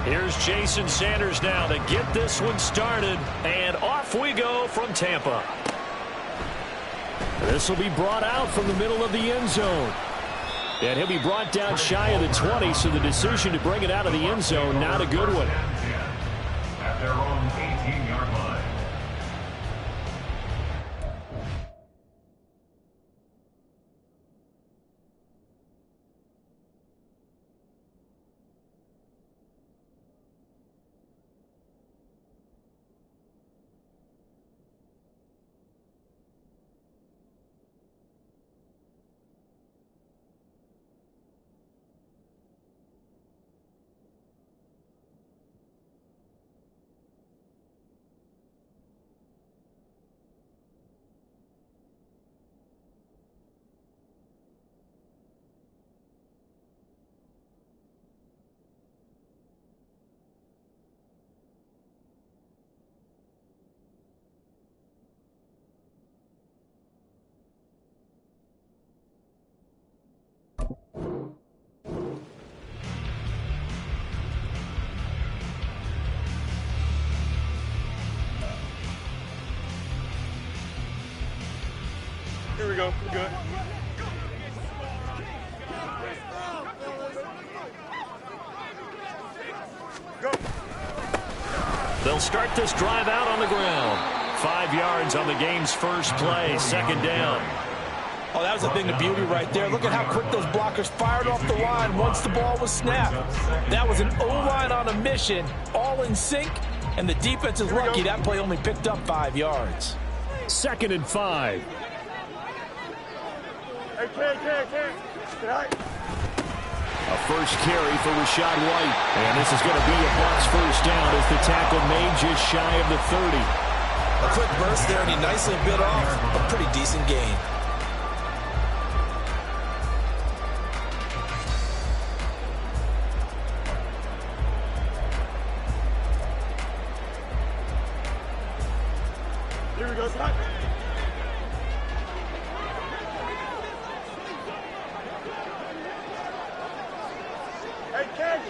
Here's Jason Sanders now to get this one started, and off we go from Tampa. This will be brought out from the middle of the end zone. And he'll be brought down shy of the 20, so the decision to bring it out of the end zone, not a good one. At their own 18-yard line. Here we go. We're good. Go. They'll start this drive out on the ground. 5 yards on the game's first play, second down. Oh, that was a thing of beauty right there. Look at how quick those blockers fired off the line once the ball was snapped. That was an O-line on a mission, all in sync, and the defense is lucky that play only picked up 5 yards. 2nd and 5. Hey, Ken. A first carry for Rachaad White. And this is going to be a Bucs first down as the tackle made just shy of the 30. A quick burst there, and he nicely bit off a pretty decent gain. Here we go, Scott. Hey, Ken.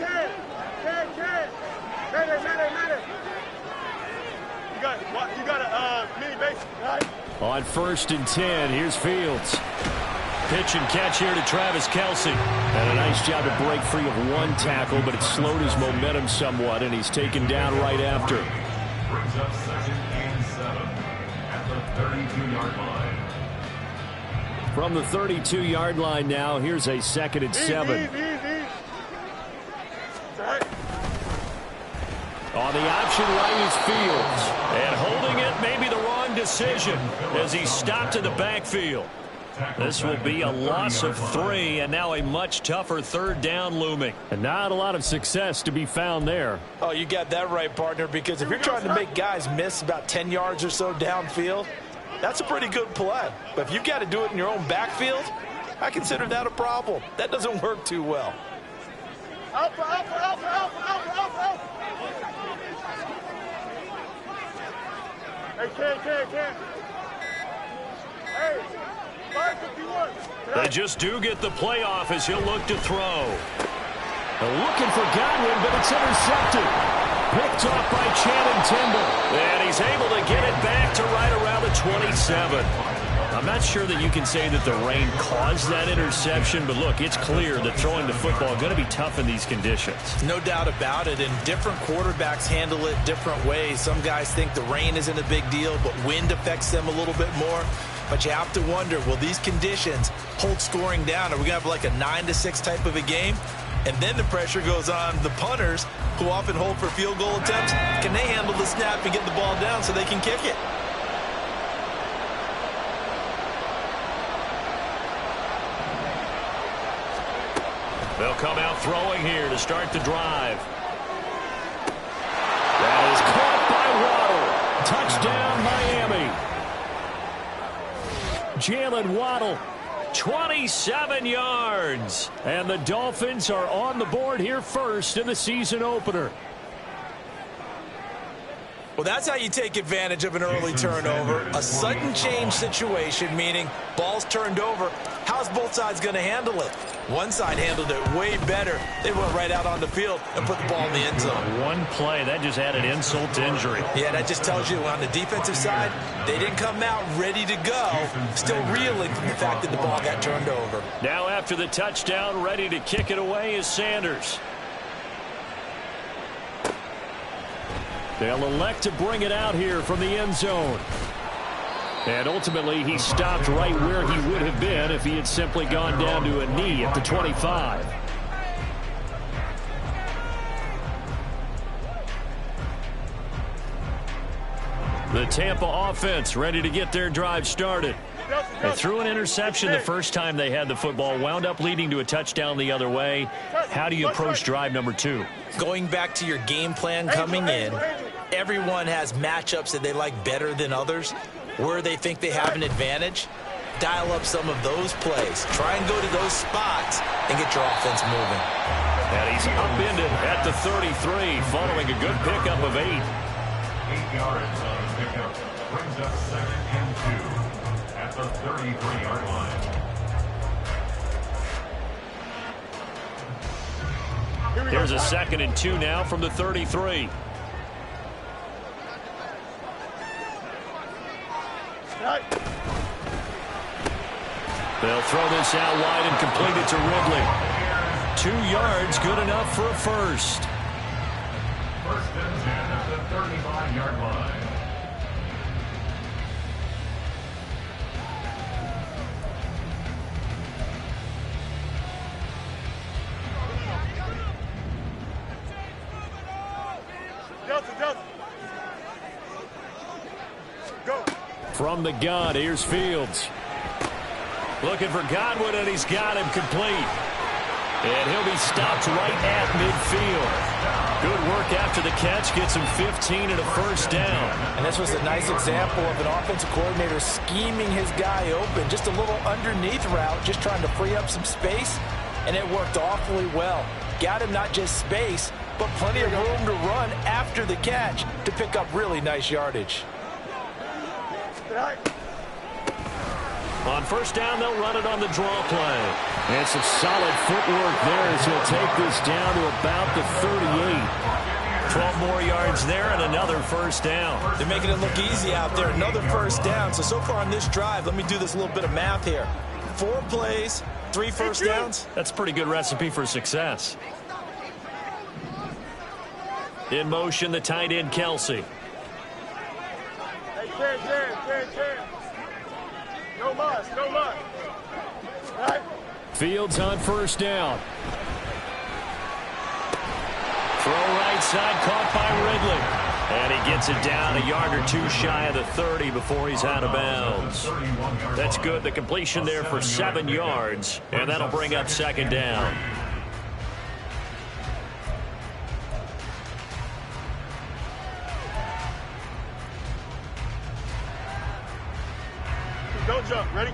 Matter. You got a mini base, right? On 1st and 10, here's Fields. Pitch and catch here to Travis Kelce. And a nice job to break free of one tackle, but it slowed his momentum somewhat, and he's taken down right after. Brings up 2nd and 7 at the 32-yard line. From the 32-yard line now, here's a 2nd and 7. Easy. Right. On the option right is Fields. And holding it may be the wrong decision as he stopped in the backfield. This will be a loss of 3, and now a much tougher 3rd down looming. And not a lot of success to be found there. Oh, you got that right, partner, because if you're trying to make guys miss about 10 yards or so downfield, that's a pretty good play. But if you've got to do it in your own backfield, I consider that a problem. That doesn't work too well. Alpha. Hey, Ken. Hey, 551. They just do get the playoff as he'll look to throw. Looking for Godwin, but it's intercepted. Picked off by Channing Tindall. And he's able to get it back to right around the 27. I'm not sure that you can say that the rain caused that interception, but look, it's clear that throwing the football is going to be tough in these conditions. No doubt about it, and different quarterbacks handle it different ways. Some guys think the rain isn't a big deal, but wind affects them a little bit more. But you have to wonder, will these conditions hold scoring down? Are we going to have like a 9-6 type of a game? And then the pressure goes on the punters, who often hold for field goal attempts. Can they handle the snap and get the ball down so they can kick it? They'll come out throwing here to start the drive. That is caught by Waddle. Touchdown, Miami. Jalen Waddle, 27 yards. And the Dolphins are on the board here first in the season opener. Well, that's how you take advantage of an early turnover. A sudden change situation, meaning ball's turned over. How's both sides going to handle it? One side handled it way better. They went right out on the field and put the ball in the end zone. One play, that just added insult to injury. Yeah, that just tells you on the defensive side, they didn't come out ready to go, still reeling from the fact that the ball got turned over. Now after the touchdown, ready to kick it away is Sanders. They'll elect to bring it out here from the end zone. And ultimately, he stopped right where he would have been if he had simply gone down to a knee at the 25. The Tampa offense ready to get their drive started. They threw an interception the first time they had the football, wound up leading to a touchdown the other way. How do you approach drive number 2? Going back to your game plan coming in, everyone has matchups that they like better than others. Where they think they have an advantage, dial up some of those plays. Try and go to those spots and get your offense moving. And he's upended at the 33 following a good pickup of 8. 8 yards on the pickup. Brings up 2nd and 2 at the 33-yard line. Here's a 2nd and 2 now from the 33. They'll throw this out wide and complete it to Ridley. 2 yards, good enough for a first. 1st and 10 at the 35-yard line. Go. From the gun, here's Fields. Looking for Godwin, and he's got him complete. And he'll be stopped right at midfield. Good work after the catch. Gets him 15 and a first down. And this was a nice example of an offensive coordinator scheming his guy open. Just a little underneath route, just trying to free up some space. And it worked awfully well. Got him not just space, but plenty of room to run after the catch to pick up really nice yardage. On first down, they'll run it on the draw play. And some solid footwork there as he'll take this down to about the 38. 12 more yards there and another first down. They're making it look easy out there. Another first down. So far on this drive, let me do this little bit of math here. 4 plays, 3 first downs. That's a pretty good recipe for success. In motion, the tight end, Kelsey. Hey, Ken. No muss. Right. Fields on first down. Throw right side, caught by Ridley. And he gets it down a yard or 2 shy of the 30 before he's out of bounds. That's good. The completion there for 7 yards. And that'll bring up 2nd down. Don't jump. Ready?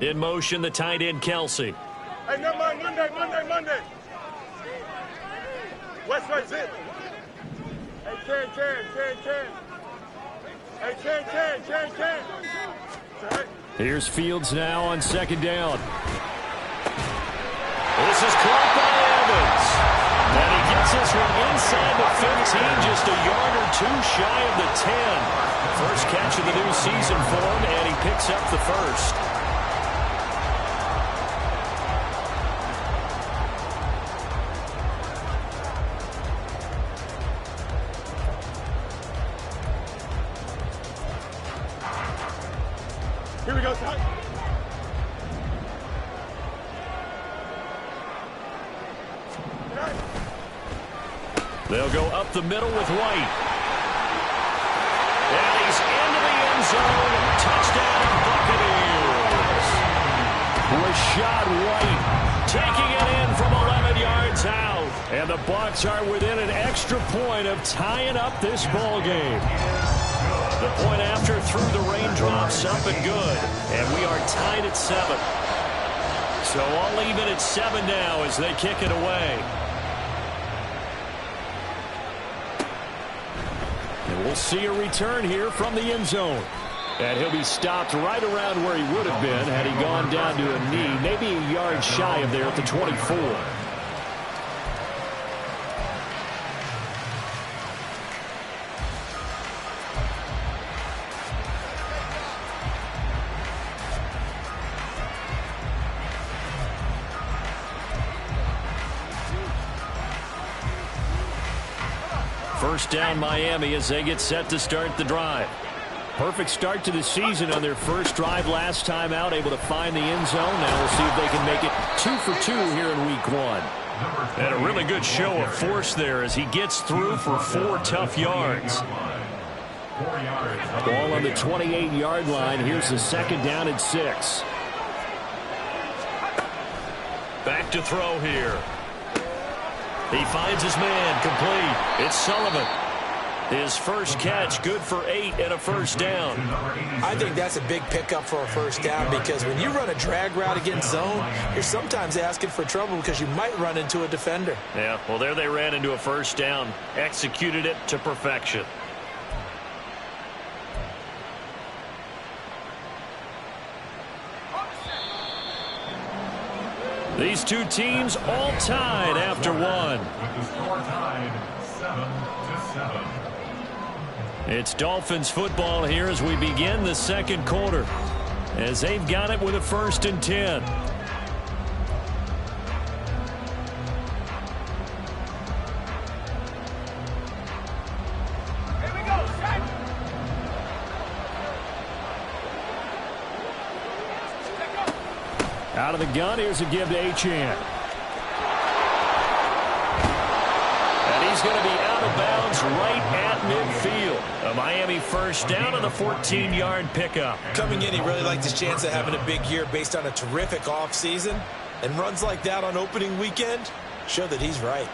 In motion, the tight end, Kelsey. Hey, never mind. Monday. West right zip. Hey, Ken. Hey, Ken. Right. Here's Fields now on 2nd down. This is caught by Evans. And he gets this one inside the 15, just a yard or 2 shy of the 10. First catch of the new season for him, and he picks up the first. Here we go, Todd. They'll go up the middle with White. And he's into the end zone. Touchdown, Buccaneers. Rachaad White taking it in from 11 yards out. And the Bucs are within an extra point of tying up this ball game. The point after through the raindrops, up and good. And we are tied at 7. So all even at 7 now as they kick it away. And we'll see a return here from the end zone. And he'll be stopped right around where he would have been had he gone down to a knee, maybe a yard shy of there at the 24. First down Miami as they get set to start the drive. Perfect start to the season on their first drive last time out, able to find the end zone. Now we'll see if they can make it 2 for 2 here in week 1. And a really good show of force there as he gets through for 4 tough yards. Ball on the 28-yard line. Here's the second down at 6. Back to throw here. He finds his man, complete. It's Sullivan. His first catch, good for 8 and a first down. I think that's a big pickup for a first down because when you run a drag route against zone, you're sometimes asking for trouble because you might run into a defender. Yeah, well, there they ran into a first down, executed it to perfection. These two teams all tied after one. With the score tied 7-7. It's Dolphins football here as we begin the second quarter, as they've got it with a 1st and 10. Out of the gun, here's a give to Achane. And he's going to be out of bounds right at midfield. A Miami first down on the 14-yard pickup. Coming in, he really liked his chance of having a big year based on a terrific offseason. And runs like that on opening weekend show that he's right.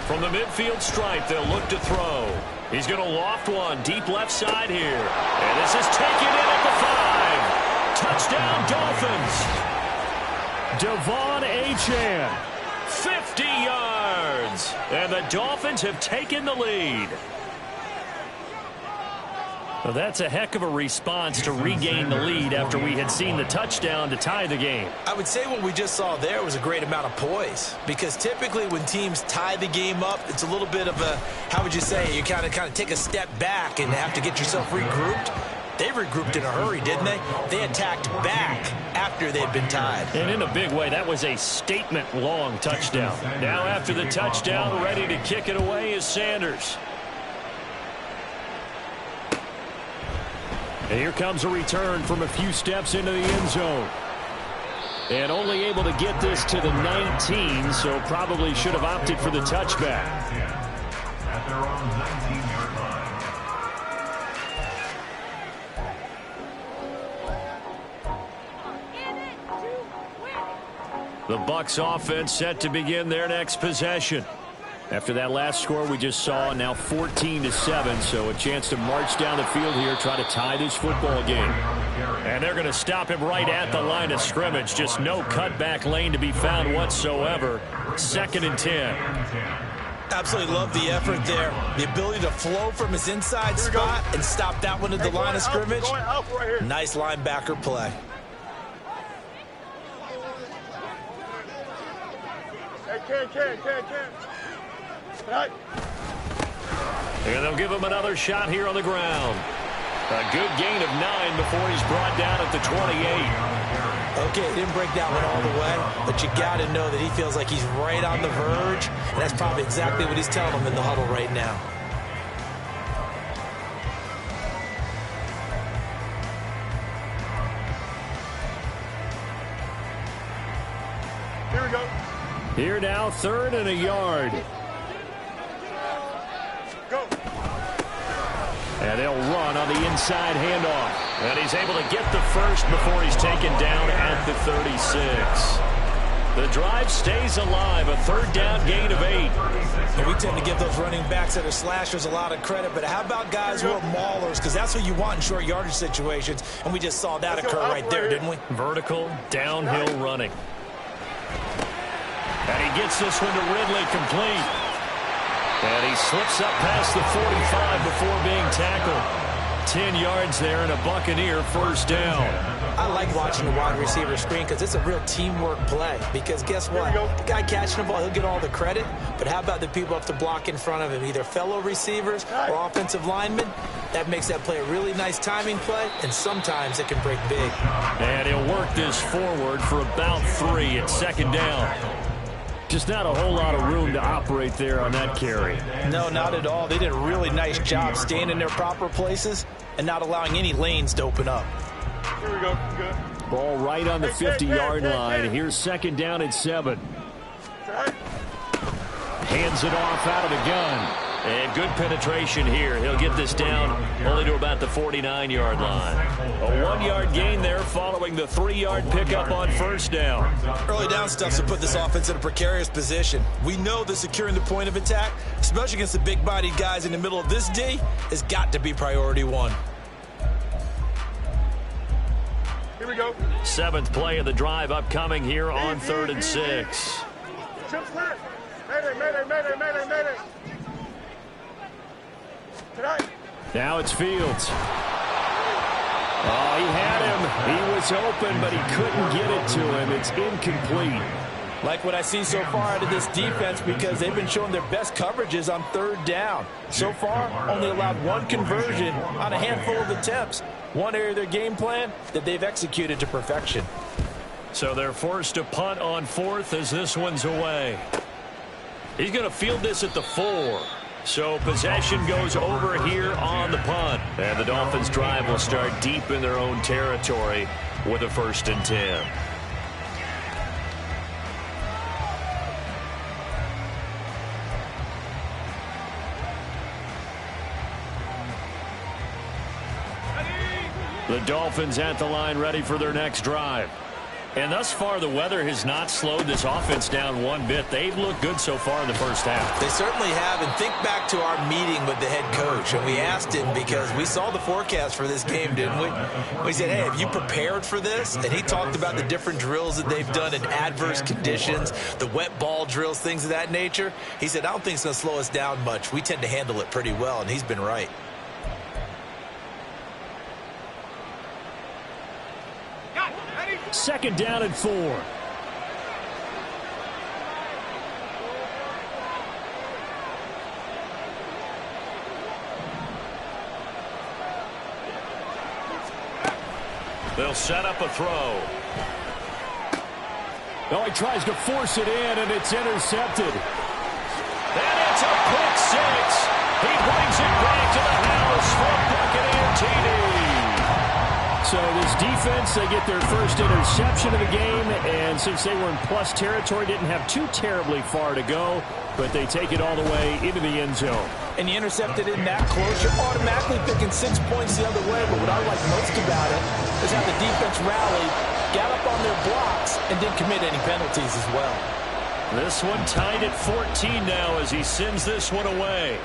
From the midfield stripe, they'll look to throw. He's going to loft one deep left side here. And this is taken in at the 5. Touchdown, Dolphins. Devon Achane. 50 yards. And the Dolphins have taken the lead. Well, that's a heck of a response to regain the lead after we had seen the touchdown to tie the game. I would say what we just saw there was a great amount of poise, because typically when teams tie the game up, it's a little bit of a, how would you say, you kind of take a step back and have to get yourself regrouped. They regrouped in a hurry, didn't they? They attacked back after they'd been tied. And in a big way, that was a statement-long touchdown. Now after the touchdown, ready to kick it away is Sanders. And here comes a return from a few steps into the end zone. And only able to get this to the 19, so probably should have opted for the touchback. At their own 19-yard line. The Bucs offense set to begin their next possession. After that last score we just saw, now 14-7, so a chance to march down the field here, try to tie this football game. And they're going to stop him right at the line of scrimmage. Just no cutback lane to be found whatsoever. 2nd and 10. Absolutely love the effort there. The ability to flow from his inside spot and stop that one at the line of scrimmage. Nice linebacker play. Hey, Ken. Right. And they'll give him another shot here on the ground. A good gain of 9 before he's brought down at the 28. Okay, he didn't break that one all the way, but you got to know that he feels like he's right on the verge, and that's probably exactly what he's telling them in the huddle right now. Here we go. Here now, 3rd and a yard. Go. And they'll run on the inside handoff. And he's able to get the first before he's taken down at the 36. The drive stays alive, a 3rd down gain of 8. And we tend to give those running backs that are slashers a lot of credit, but how about guys who are maulers? Because that's what you want in short yardage situations, and we just saw that occur right there, didn't we? Vertical, downhill running. And he gets this one to Ridley complete. And he slips up past the 45 before being tackled. 10 yards there and a Buccaneer 1st down. I like watching the wide receiver screen because it's a real teamwork play. Because guess what? The guy catching the ball, he'll get all the credit. But how about the people up to block in front of him, either fellow receivers or offensive linemen? That makes that play a really nice timing play, and sometimes it can break big. And he'll work this forward for about 3 at 2nd down. Just not a whole lot of room to operate there on that carry. No, not at all. They did a really nice job staying in their proper places and not allowing any lanes to open up. Here we go. Good. Ball right on the 50-yard line. Here's 2nd down and 7. Hands it off out of the gun. And good penetration here. He'll get this down only to about the 49-yard line. A 1-yard gain there following the 3-yard pickup on 1st down. Early down stuff to put this offense in a precarious position. We know that securing the point of attack, especially against the big-bodied guys in the middle of this D, has got to be priority 1. Here we go. 7th play of the drive upcoming here on 3rd and 6. Chip snap. Mayday. Tonight. Now it's Fields. Oh, he had him. He was open, but he couldn't get it to him. It's incomplete. Like what I see so far out of this defense because they've been showing their best coverages on 3rd down. So far, only allowed 1 conversion on a handful of attempts. One area of their game plan that they've executed to perfection. So they're forced to punt on 4th as this one's away. He's going to field this at the 4. So possession goes over here on the punt. And the Dolphins' drive will start deep in their own territory with a 1st and 10. The Dolphins at the line ready for their next drive. And thus far, the weather has not slowed this offense down one bit. They've looked good so far in the 1st half. They certainly have. And think back to our meeting with the head coach. And we asked him because we saw the forecast for this game, didn't we? We said, hey, have you prepared for this? And he talked about the different drills that they've done in adverse conditions, the wet ball drills, things of that nature. He said, I don't think it's going to slow us down much. We tend to handle it pretty well, and he's been right. Second down and 4. They'll set up a throw. Oh, he tries to force it in, and it's intercepted. And it's a pick 6. He brings it back to the house for a Buccaneer TD. So this defense, they get their first interception of the game, and since they were in plus territory, didn't have too terribly far to go, but they take it all the way into the end zone. And you intercepted in that close, you're automatically picking 6 points the other way, but what I like most about it is how the defense rallied, got up on their blocks, and didn't commit any penalties as well. This one tied at 14 now as he sends this one away.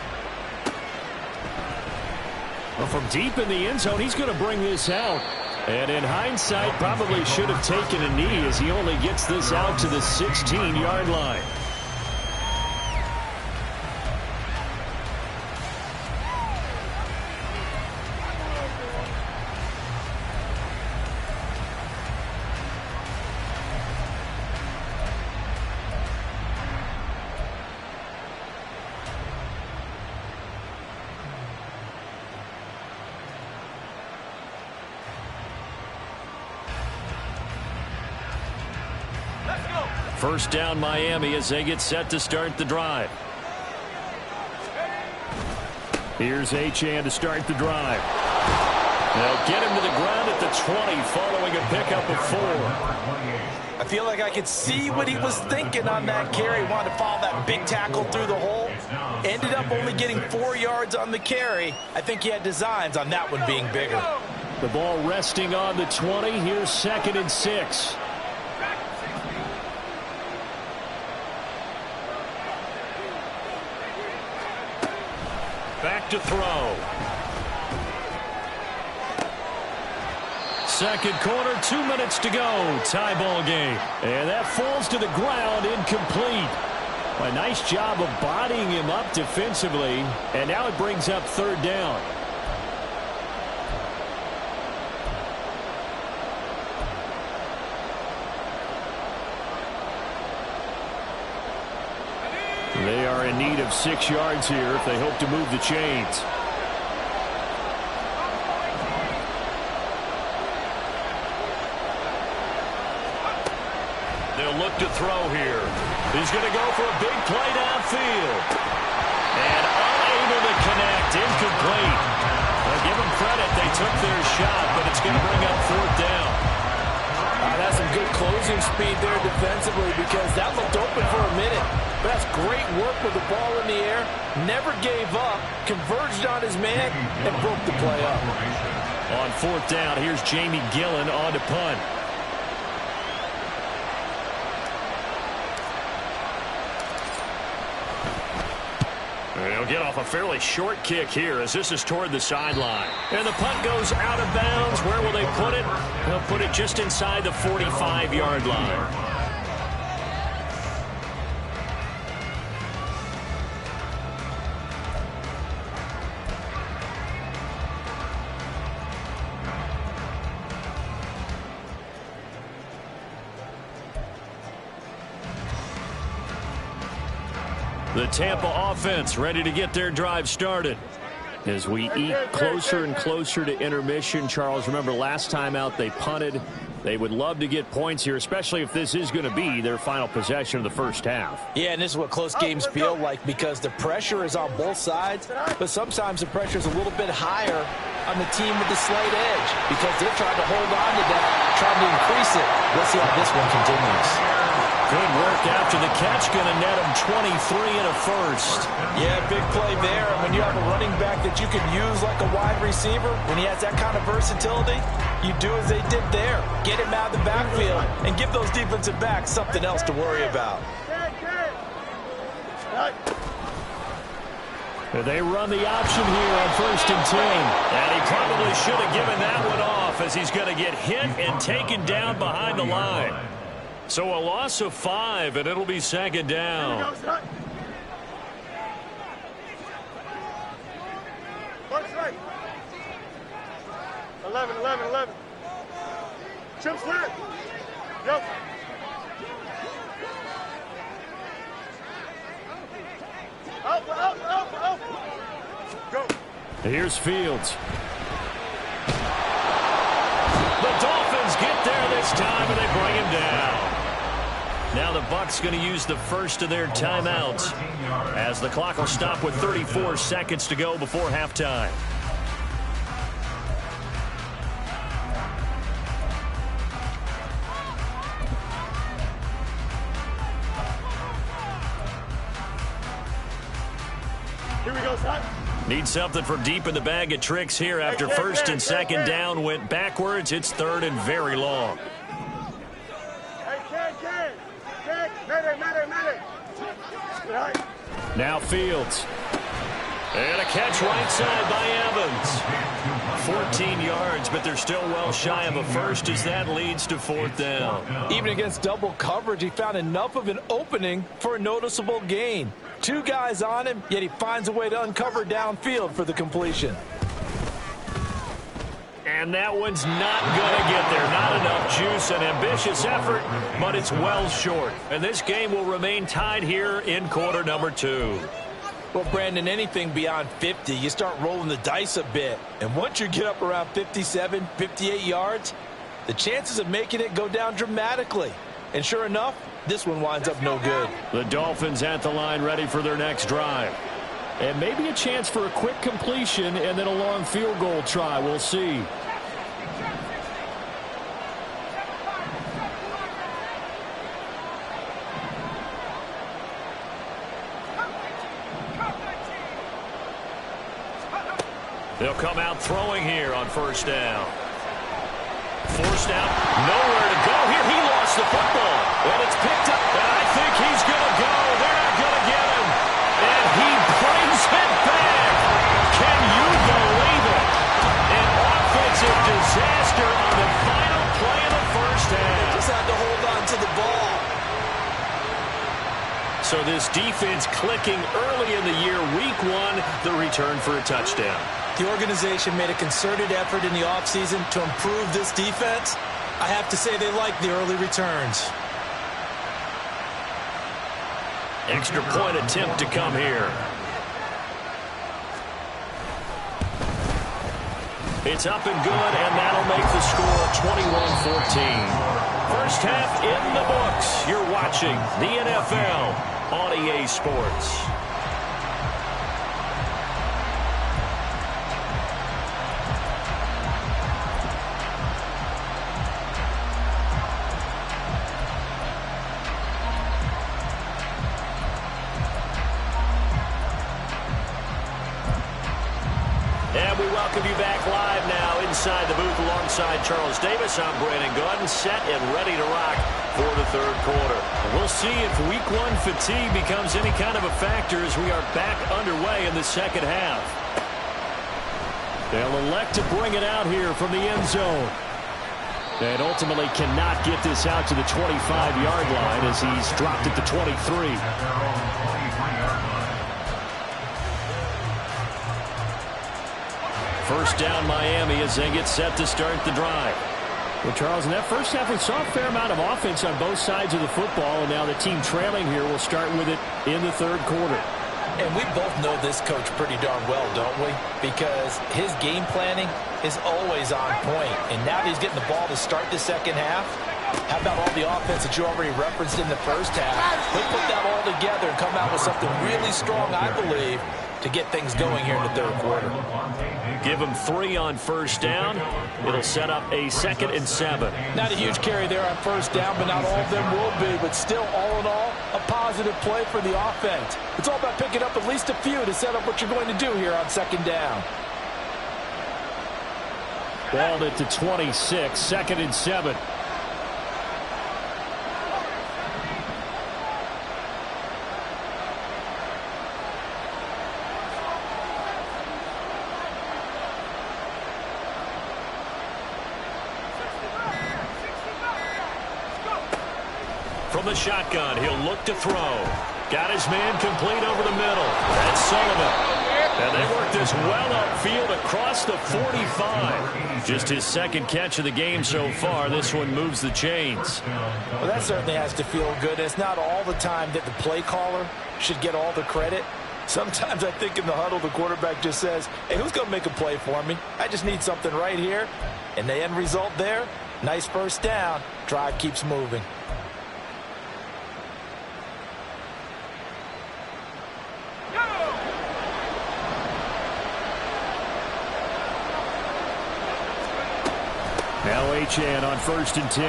Well, from deep in the end zone, he's going to bring this out. And in hindsight, probably should have taken a knee as he only gets this out to the 16-yard line. First down Miami as they get set to start the drive. Here's Achane to start the drive. They'll get him to the ground at the 20 following a pickup of 4. I feel like I could see what he was thinking on that carry. Wanted to follow that big tackle through the hole. Ended up only getting 4 yards on the carry. I think he had designs on that one being bigger. The ball resting on the 20. Here's 2nd and 6. Back to throw. Second quarter, 2 minutes to go. Tie ball game. And that falls to the ground, incomplete. A nice job of bodying him up defensively. And now it brings up third down. They are in need of 6 yards here if they hope to move the chains. They'll look to throw here. He's going to go for a big play downfield. And unable to connect. Incomplete. I'll give them credit. They took their shot, but it's going to bring up fourth down. That's some good closing speed there defensively because that looked open for a minute. But that's great work with the ball in the air. Never gave up. Converged on his man and broke the play up. On fourth down, here's Jamie Gillen on to punt. They'll get off a fairly short kick here as this is toward the sideline. And the punt goes out of bounds. Where will they put it? They'll put it just inside the 45-yard line. The Tampa offense ready to get their drive started. As we eat closer and closer to intermission, Charles, remember last time out they punted. They would love to get points here, especially if this is going to be their final possession of the first half. Yeah, and this is what close games feel like because the pressure is on both sides, but sometimes the pressure is a little bit higher on the team with the slight edge because they're trying to hold on to that, trying to increase it. Let's see how this one continues. Good work after the catch, going to net him 23 and a first. Yeah, big play there. And when you have a running back that you can use like a wide receiver, when he has that kind of versatility, you do as they did there. Get him out of the backfield and give those defensive backs something else to worry about. They run the option here on 1st and 10. And he probably should have given that one off as he's going to get hit and taken down behind the line. So a loss of 5, and it'll be second down. 11. Chip slant. Yep. Up. Go. Here's Fields. The Dolphins get there this time, and they bring him down. Now the Bucs going to use the first of their timeouts as the clock will stop with 34 seconds to go before halftime. Here we go, son. Need something from deep in the bag of tricks here after first and second down went backwards. It's third and very long. Now Fields. And a catch right side by Evans. 14 yards, but they're still well shy of a first as that leads to fourth down. Even against double coverage, he found enough of an opening for a noticeable gain. 2 guys on him, yet he finds a way to uncover downfield for the completion. And that one's not going to get there. Not enough juice, an ambitious effort, but it's well short. And this game will remain tied here in quarter number 2. Well, Brandon, anything beyond 50, you start rolling the dice a bit. And once you get up around 57, 58 yards, the chances of making it go down dramatically. And sure enough, this one winds up no good. The Dolphins at the line ready for their next drive. And maybe a chance for a quick completion and then a long field goal try. We'll see. They'll come out throwing here on first down. Forced out, nowhere to go here. He lost the football, and it's picked up, and I think he's going to go. They're not going to get him, and he brings it back. defense clicking early in the year. Week 1, the return for a touchdown. The organization made a concerted effort in the offseason to improve this defense. I have to say they like the early returns. Extra point attempt to come here. It's up and good, and that'll make the score 21-14. First half in the books. You're watching the NFL on EA Sports. And we welcome you back live now inside the booth alongside Charles Davis. I'm Brandon Gaudin, set and ready to rock for the third quarter. And we'll see if Week 1 fatigue becomes any kind of a factor as we are back underway in the second half. They'll elect to bring it out here from the end zone. And ultimately cannot get this out to the 25-yard line as he's dropped at the 23. First down Miami as they get set to start the drive. Well, Charles, in that first half we saw a fair amount of offense on both sides of the football, and now the team trailing here will start with it in the third quarter. And we both know this coach pretty darn well, don't we? Because his game planning is always on point. And now that he's getting the ball to start the second half, how about all the offense that you already referenced in the first half? He'll put that all together and come out with something really strong, I believe, to get things going here in the third quarter. Give him 3 on first down. It'll set up a 2nd and 7. Not a huge carry there on first down, but not all of them will be. But still, all in all, a positive play for the offense. It's all about picking up at least a few to set up what you're going to do here on second down. Ball at the 26, 2nd and 7. From the shotgun, he'll look to throw. Got his man complete over the middle. That's Sullivan. And they work this well upfield across the 45. Just his 2nd catch of the game so far. This one moves the chains. Well, that certainly has to feel good. It's not all the time that the play caller should get all the credit. Sometimes I think in the huddle, the quarterback just says, hey, who's going to make a play for me? I just need something right here. And the end result there, nice first down. Drive keeps moving. Now Achane on 1st and 10.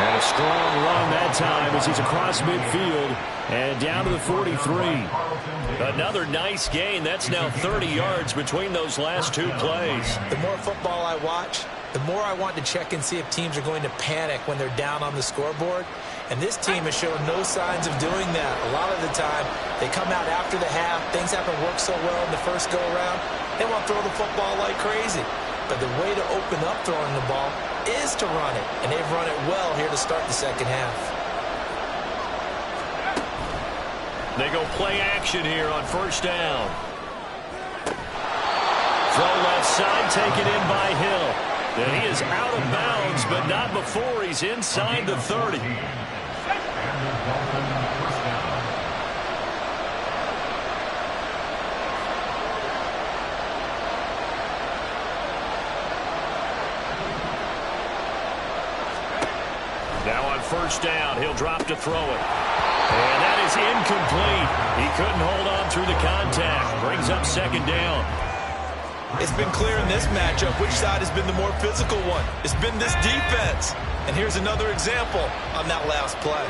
And a strong run that time as he's across midfield and down to the 43. Another nice gain. That's now 30 yards between those last 2 plays. The more football I watch, the more I want to check and see if teams are going to panic when they're down on the scoreboard. And this team has shown no signs of doing that. A lot of the time, they come out after the half. Things haven't worked so well in the first go-around. They want to throw the football like crazy. But the way to open up throwing the ball is to run it. And they've run it well here to start the second half. They go play action here on first down. Throw left side, taken in by Hill. And he is out of bounds, but not before he's inside the 30. Now on first down, he'll drop to throw it. And that is incomplete. He couldn't hold on through the contact. Brings up 2nd down. It's been clear in this matchup which side has been the more physical one. It's been this defense. And here's another example on that last play.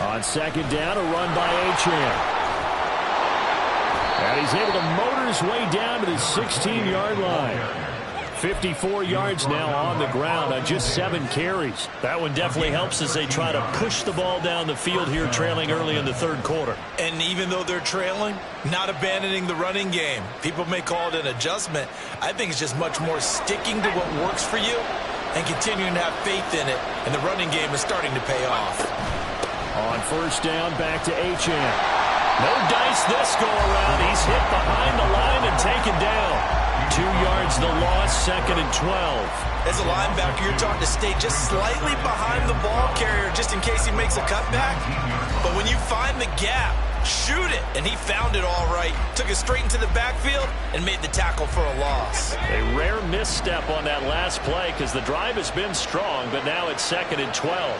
On 2nd down, a run by Achane. And he's able to motor his way down to the 16-yard line. 54 yards now on the ground on just 7 carries. That one definitely helps as they try to push the ball down the field here, trailing early in the third quarter. And even though they're trailing, not abandoning the running game. People may call it an adjustment. I think it's just much more sticking to what works for you and continuing to have faith in it, and the running game is starting to pay off. On first down, back to Achane. No dice this go-around. He's hit behind the line and taken down. 2 yards the loss, 2nd and 12. As a linebacker, you're taught to stay just slightly behind the ball carrier just in case he makes a cutback. But when you find the gap, shoot it. And he found it all right. Took it straight into the backfield and made the tackle for a loss. A rare misstep on that last play because the drive has been strong, but now it's 2nd and 12.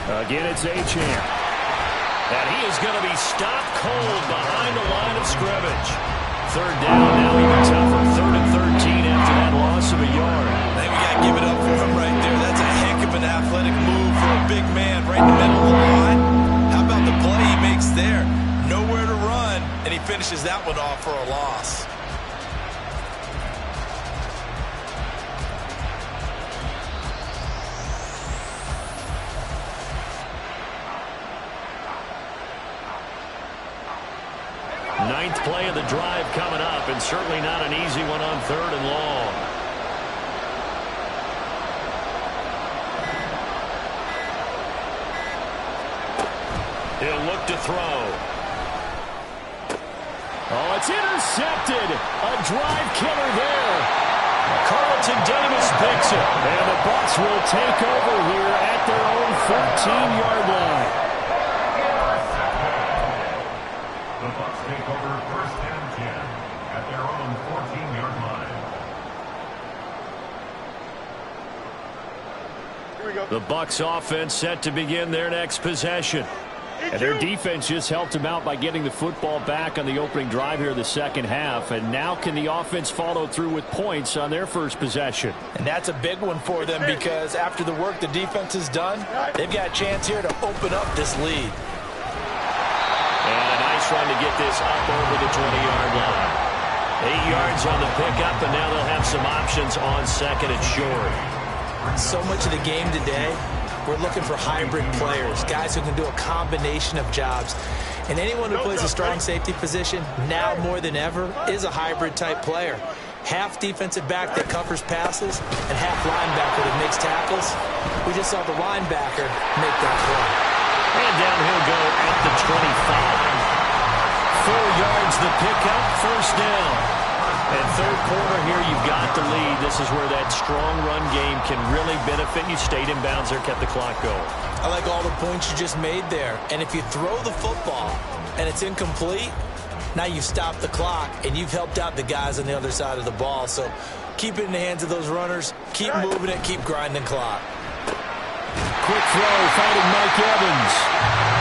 Again, it's Achane. And he is going to be stopped cold behind the line of scrimmage. 3rd down, now even tougher. 3rd and 13 after that loss of a yard. I think we got to give it up for him right there. That's a heck of an athletic move for a big man right in the middle of the line. How about the play he makes there? Nowhere to run, and he finishes that one off for a loss. Ninth play of the drive coming up, and certainly not an easy one on 3rd and long. He'll look to throw. Oh, it's intercepted. A drive killer there. Carlton Davis picks it, and the Bucs will take over here at their own 14-yard line. The Bucs take over 1st and 10 at their own 14-yard line. Here we go. The Bucs offense set to begin their next possession. And their defense just helped them out by getting the football back on the opening drive here in the second half. And now can the offense follow through with points on their first possession? And that's a big one for them because after the work the defense has done, they've got a chance here to open up this lead. And a nice run to get this up over the 20-yard line. 8 yards on the pickup, and now they'll have some options on 2nd and short. So much of the game today, we're looking for hybrid players, guys who can do a combination of jobs. And anyone who plays a strong safety position, now more than ever, is a hybrid-type player. Half defensive back that covers passes and half linebacker that makes tackles. We just saw the linebacker make that play. And down he'll go at the 25. 4 yards the pickup, 1st down. And 3rd quarter here, you've got the lead. This is where that strong run game can really benefit you. Stayed in bounds there, kept the clock going. I like all the points you just made there. And if you throw the football and it's incomplete, now you've stopped the clock and you've helped out the guys on the other side of the ball. So keep it in the hands of those runners. Keep moving it. Keep grinding clock. Quick throw, finding Mike Evans.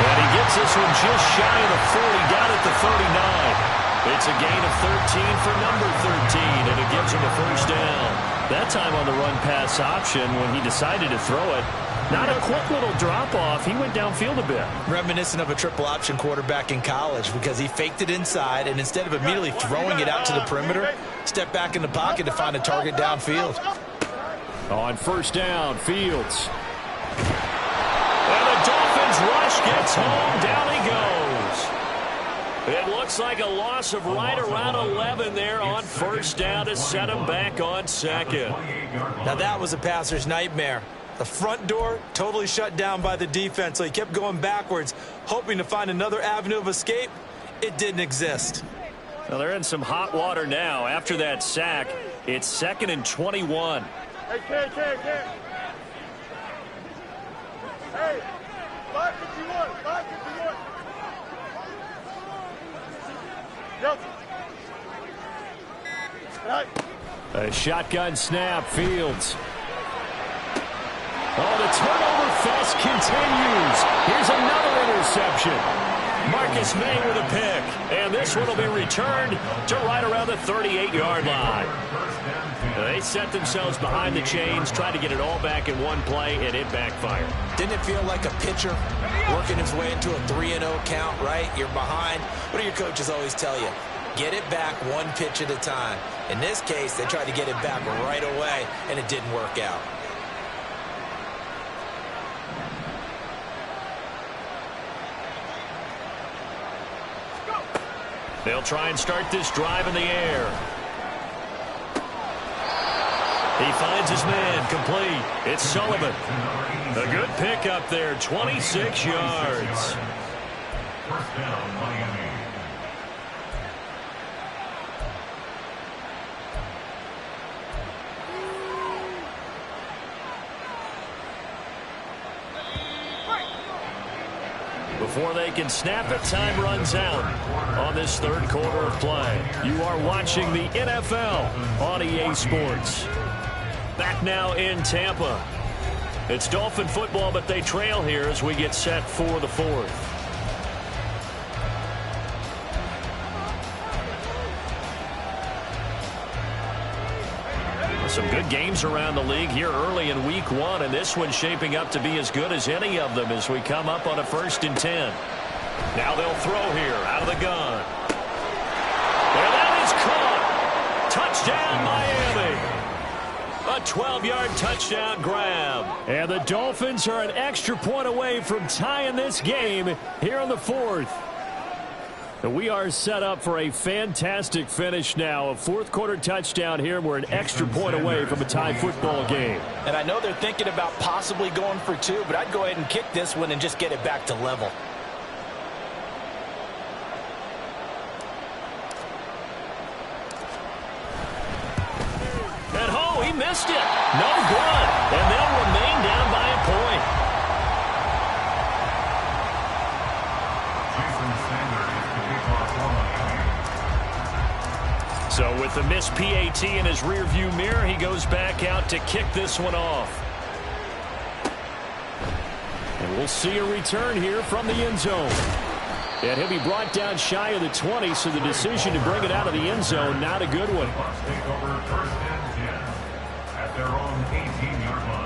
And he gets this one just shy of the 40, down at the 39. It's a gain of 13 for number 13, and it gives him a 1st down. That time on the run-pass option when he decided to throw it. Not a quick little drop-off. He went downfield a bit. Reminiscent of a triple option quarterback in college because he faked it inside, and instead of immediately throwing it out to the perimeter, stepped back in the pocket to find a target downfield. On 1st down, Fields. And the Dolphins rush gets home. Down he goes. It looks like a loss of right around 11 there on 1st down to set him back on 2nd. Now that was a passer's nightmare. The front door totally shut down by the defense, so he kept going backwards, hoping to find another avenue of escape. It didn't exist. Well, they're in some hot water now. After that sack, it's 2nd and 21. Hey, Ken. Hey, 551, 551. Yep. Right. A shotgun snap, Fields. Oh, the turnover fest continues. Here's another interception. Marcus May with a pick. And this one will be returned to right around the 38-yard line. They set themselves behind the chains, tried to get it all back in one play, and it backfired. Didn't it feel like a pitcher working his way into a 3-0 count, right? You're behind. What do your coaches always tell you? Get it back one pitch at a time. In this case, they tried to get it back right away, and it didn't work out. They'll try and start this drive in the air. He finds his man, complete. It's Sullivan. A good pick up there, 26 yards. First down, Miami. Before they can snap it, time runs out on this third quarter of play. You are watching the NFL on EA Sports. Back now in Tampa. It's Dolphin football, but they trail here as we get set for the fourth. Some good games around the league here early in week one, and this one's shaping up to be as good as any of them as we come up on a 1st and 10. Now they'll throw here out of the gun. And that is caught. Touchdown, Miami. A 12-yard touchdown grab. And the Dolphins are an extra point away from tying this game here in the fourth. We are set up for a fantastic finish now. A fourth-quarter touchdown here. We're an extra point away from a tie football game. And I know they're thinking about possibly going for 2, but I'd go ahead and kick this one and just get it back to level. And he missed it. No good. And they'll remain down by a point. So with the missed PAT in his rearview mirror, he goes back out to kick this one off. And we'll see a return here from the end zone. And he'll be brought down shy of the 20, so the decision to bring it out of the end zone, not a good one. Bucs take over 1st and 10 at their own 18-yard line.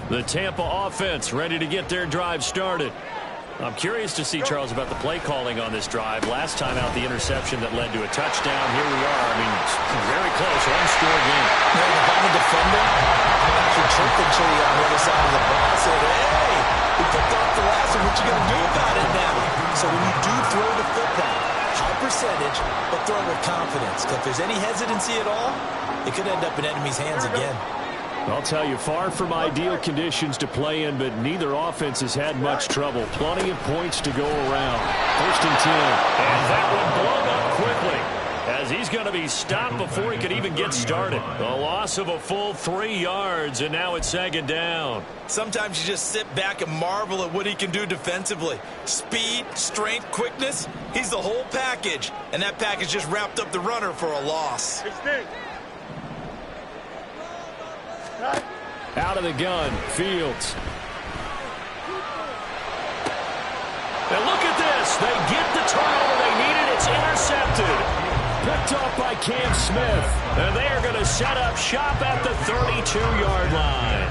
The Tampa offense ready to get their drive started. I'm curious to see, Charles, about the play calling on this drive. Last time out, the interception that led to a touchdown. Here we are. I mean, very close. One-score game. Yeah, if I'm a defender, I'm actually chirping to you on the other side of the ball. I said, hey, we picked off the last one. What you going to do about it now? So when you do throw the football, high percentage, but throw with confidence. If there's any hesitancy at all, it could end up in enemy's hands again. I'll tell you, far from ideal conditions to play in, but neither offense has had much trouble. Plenty of points to go around. 1st and 10. And that one blown up quickly as he's going to be stopped before he could even get started. A loss of a full 3 yards, and now it's 2nd down. Sometimes you just sit back and marvel at what he can do defensively. Speed, strength, quickness, he's the whole package. And that package just wrapped up the runner for a loss. Out of the gun, Fields. And look at this. They get the turnover they needed. It's intercepted. Picked off by Cam Smith. And they are going to set up shop at the 32-yard line.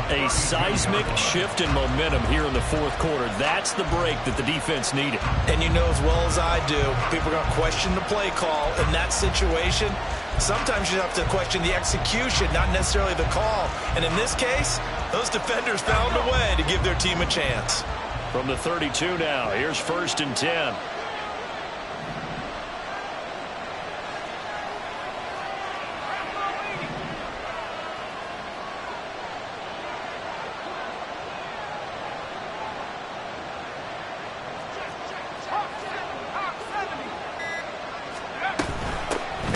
A seismic shift in momentum here in the fourth quarter. That's the break that the defense needed. And you know as well as I do, people are going to question the play call in that situation. Sometimes you have to question the execution, not necessarily the call. And in this case, those defenders found a way to give their team a chance. From the 32 now, here's 1st and 10.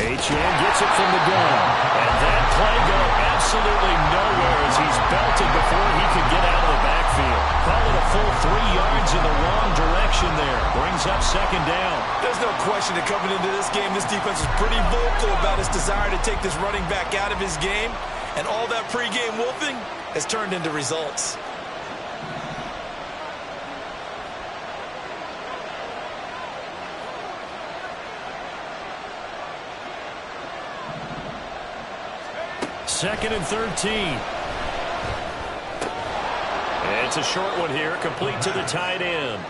Achane gets it from the gun. And that play going absolutely nowhere as he's belted before he could get out of the backfield. Call it a full 3 yards in the wrong direction there. Brings up 2nd down. There's no question that coming into this game, this defense is pretty vocal about its desire to take this running back out of his game. And all that pregame wolfing has turned into results. Second and 13. It's a short one here, complete to the tight end.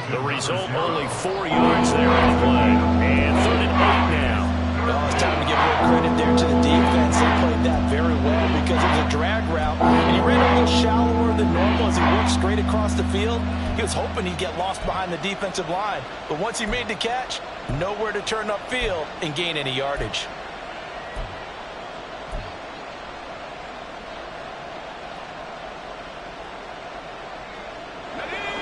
The result, only 4 yards there on the play. And 3rd and 8 now. Well, it's time to give real credit there to the defense. They played that very well because it was a drag route, and he ran a little shallower than normal as he worked straight across the field. He was hoping he'd get lost behind the defensive line, but once he made the catch, nowhere to turn upfield and gain any yardage.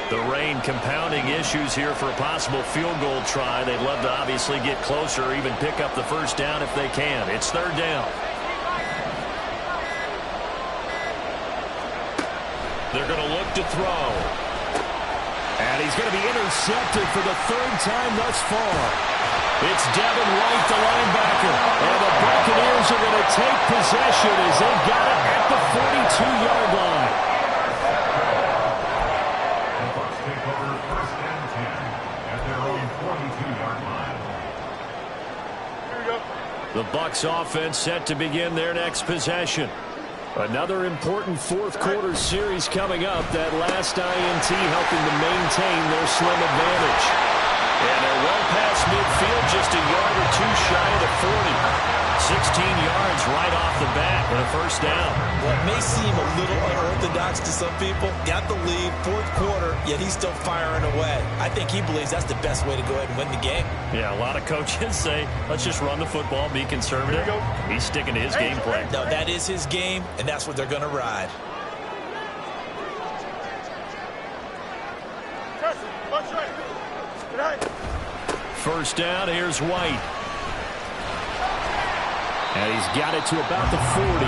The rain compounding issues here for a possible field goal try. They'd love to obviously get closer or even pick up the first down if they can. It's third down. They're going to look to throw. And he's going to be intercepted for the third time thus far. It's Devin White, the linebacker. And the Buccaneers are going to take possession as they've got it at the 42-yard line. The Bucs offense set to begin their next possession. Another important fourth quarter series coming up. That last INT helping to maintain their slim advantage. And they're well past midfield, just a yard or two shy of the 40. 16 yards right off the bat and a first down. Well, it may seem a little unorthodox to some people. Got the lead, fourth quarter, yet he's still firing away. I think he believes that's the best way to go ahead and win the game. Yeah, a lot of coaches say, let's just run the football, be conservative. He's sticking to his game plan. No, that is his game, and that's what they're going to ride. First down, here's White. And he's got it to about the 40.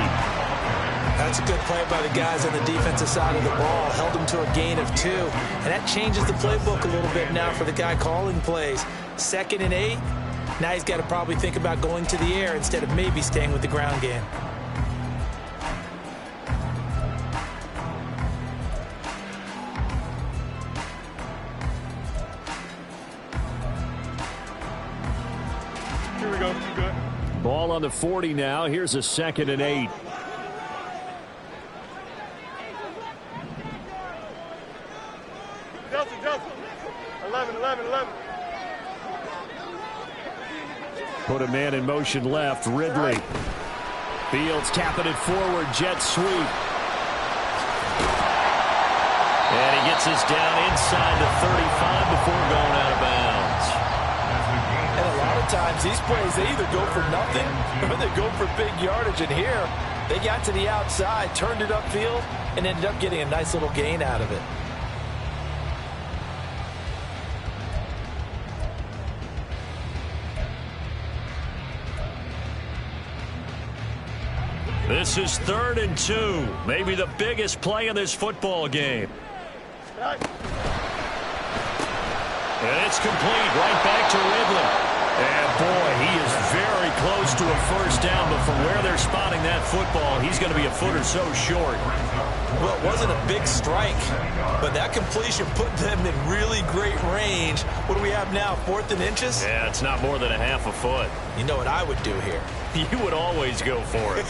That's a good play by the guys on the defensive side of the ball. Held him to a gain of 2. And that changes the playbook a little bit now for the guy calling plays. 2nd and 8. Now he's got to probably think about going to the air instead of maybe staying with the ground game. Here we go. Good. Ball on the 40 now. Here's a 2nd and 8. Delta. 11. Put a man in motion left. Ridley. Fields tapping it forward. Jet sweep. And he gets us down inside the 35 before going out of bounds. And a lot of times these plays, they either go for nothing or they go for big yardage. And here, they got to the outside, turned it upfield, and ended up getting a nice little gain out of it. This is 3rd and 2. Maybe the biggest play in this football game. And it's complete right back to Ridley. And boy, he is very close to a first down, but from where they're spotting that football, he's going to be a foot or so short. Well, it wasn't a big strike, but that completion put them in really great range. What do we have now, 4th and inches? Yeah, it's not more than a half a foot. You know what I would do here? You would always go for it.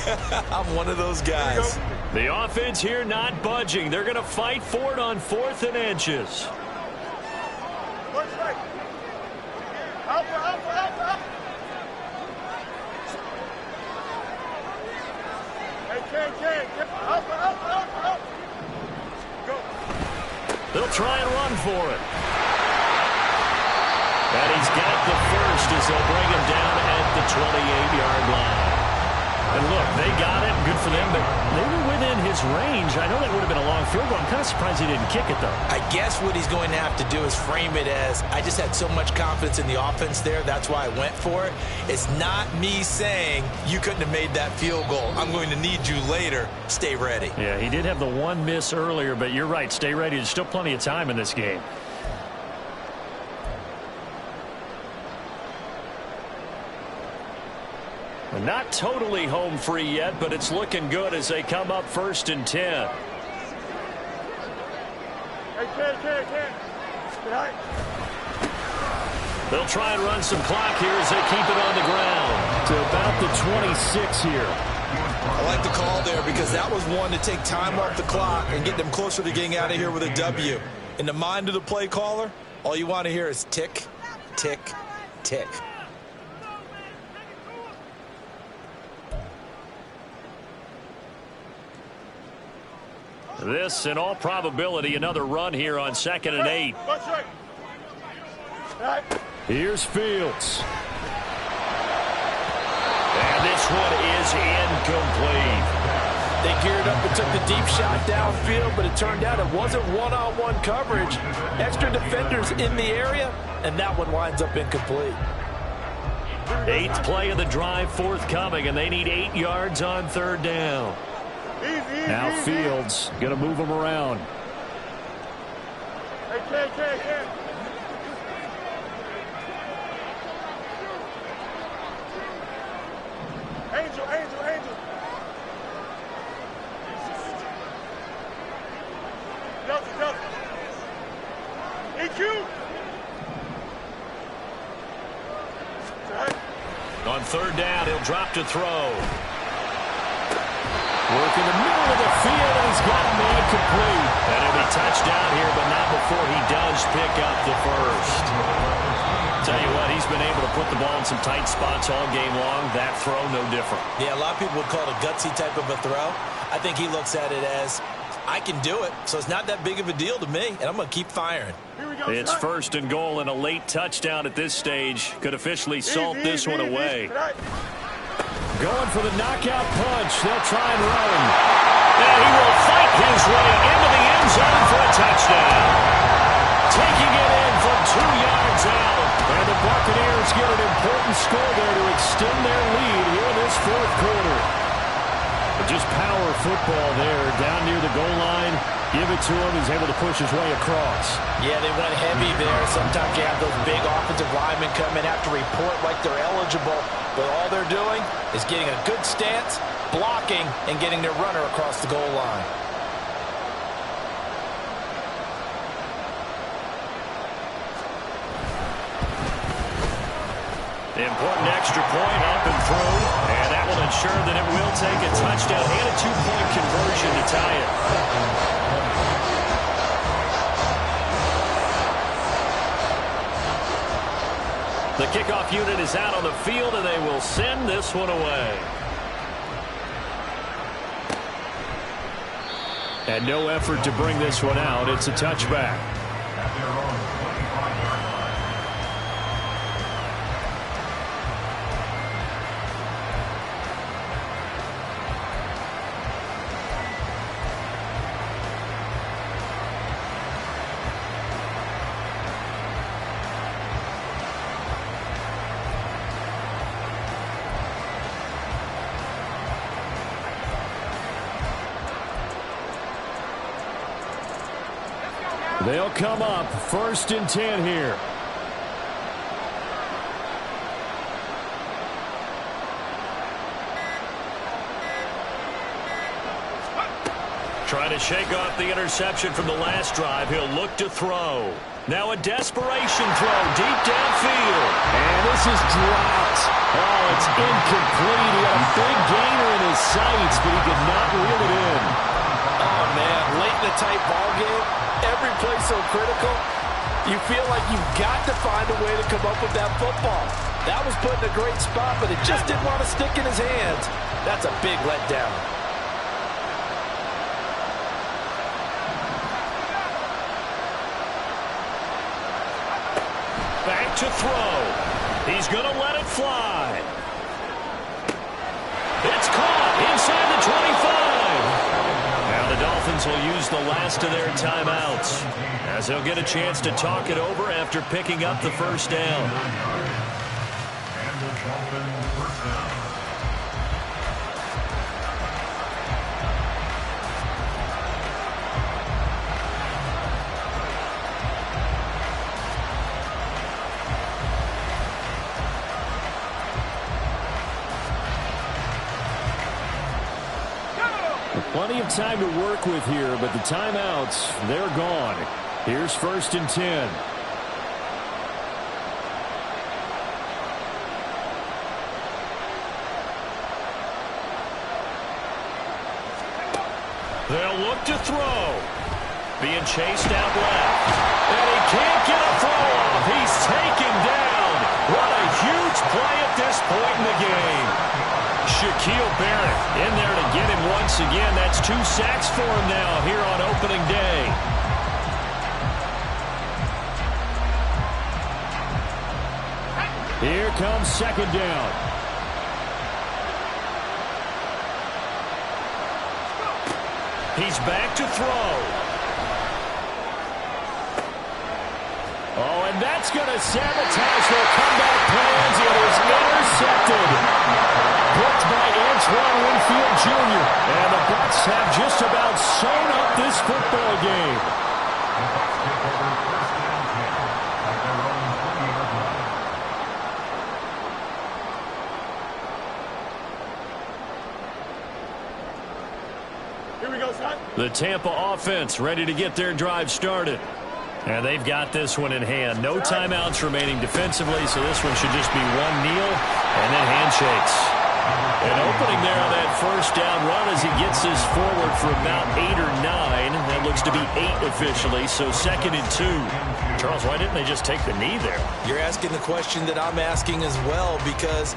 I'm one of those guys. The offense here not budging. They're going to fight for it on 4th and inches. Out. Hey, Ken. Out. Go. They'll try and run for it. And he's got the first as they'll bring him down at the 28-yard line. And look, they got it. Good for them, but they were within his range. I know that would have been a long field goal. I'm kind of surprised he didn't kick it, though. I guess what he's going to have to do is frame it as, I just had so much confidence in the offense there, that's why I went for it. It's not me saying you couldn't have made that field goal. I'm going to need you later. Stay ready. Yeah, he did have the one miss earlier, but you're right. Stay ready. There's still plenty of time in this game. Not totally home free yet, but it's looking good as they come up 1st and 10. Hey, Ken. Tonight. They'll try and run some clock here as they keep it on the ground to about the 26 here. I like the call there because that was one to take time off the clock and get them closer to getting out of here with a W. In the mind of the play caller, all you want to hear is tick, tick, tick. This, in all probability, another run here on 2nd and 8. Here's Fields. And this one is incomplete. They geared up and took the deep shot downfield, but it turned out it wasn't one-on-one coverage. Extra defenders in the area, and that one winds up incomplete. 8th play of the drive forthcoming, and they need 8 yards on 3rd down. Now Fields going to move them around. Angel. Delta. EQ. On 3rd down, he'll drop to throw. Work in the middle of the field, and he's got a man complete. And he'll be touchdown here, but not before he does pick up the first. Tell you what, he's been able to put the ball in some tight spots all game long. That throw, no different. Yeah, a lot of people would call it a gutsy type of a throw. I think he looks at it as, I can do it, so it's not that big of a deal to me, and I'm going to keep firing. It's 1st and goal, and a late touchdown at this stage could officially salt this one away. Going for the knockout punch. They'll try and run. And he will fight his way into the end zone for a touchdown. Taking it in from 2 yards out. And the Buccaneers get an important score there to extend their lead here in this 4th quarter. But just power football there down near the goal line. Give it to him. He's able to push his way across. Yeah, they went heavy there. Sometimes you have those big offensive linemen come in, have to report like they're eligible. But all they're doing is getting a good stance, blocking, and getting their runner across the goal line. Important extra point up and through. And that will ensure that it will take a touchdown and a 2-point conversion to tie it. The kickoff unit is out on the field, and they will send this one away. And no effort to bring this one out. It's a touchback. At their own 25-yard line. They'll come up 1st and 10 here. Trying to shake off the interception from the last drive. He'll look to throw. Now a desperation throw deep downfield. And this is dropped. Oh, it's incomplete. He had a big gainer in his sights, but he could not reel it in. Oh, man, late in the tight ball game, every play so critical. You feel like you've got to find a way to come up with that football. That was put in a great spot, but it just didn't want to stick in his hands. That's a big letdown. Back to throw. He's going to let it fly. It's caught inside the 25. Now the Dolphins will use the last of their timeouts, as they'll get a chance to talk it over after picking up the first down. And the Dolphins first down. Plenty of time to work with here, but the timeouts, they're gone. Here's 1st and 10. They'll look to throw. Being chased out left. And he can't get a throw off. He's taken down. What a huge play at this point in the game. Shaquille Barrett in there to get him 1 once again. That's 2 sacks for him now here on opening day. Here comes second down. He's back to throw. Oh, and that's going to sabotage their comeback plans. It is intercepted. Blocked by Antoine Winfield Jr. And the Bucs have just about sewn up this football game. The Bucs take over first and 10 at their own 20-yard line. Here we go, son. The Tampa offense ready to get their drive started. And they've got this one in hand. No timeouts remaining defensively, so this one should just be one kneel and then handshakes. An opening there on that first down run as he gets this forward for about 8 or 9. That looks to be 8 officially, so second and 2. Charles, why didn't they just take the knee there? You're asking the question that I'm asking as well, because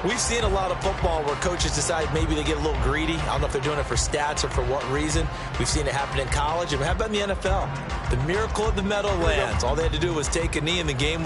we've seen a lot of football where coaches decide maybe they get a little greedy. I don't know if they're doing it for stats or for what reason. We've seen it happen in college, and how about in the NFL? The miracle of the Meadowlands. All they had to do was take a knee, and the game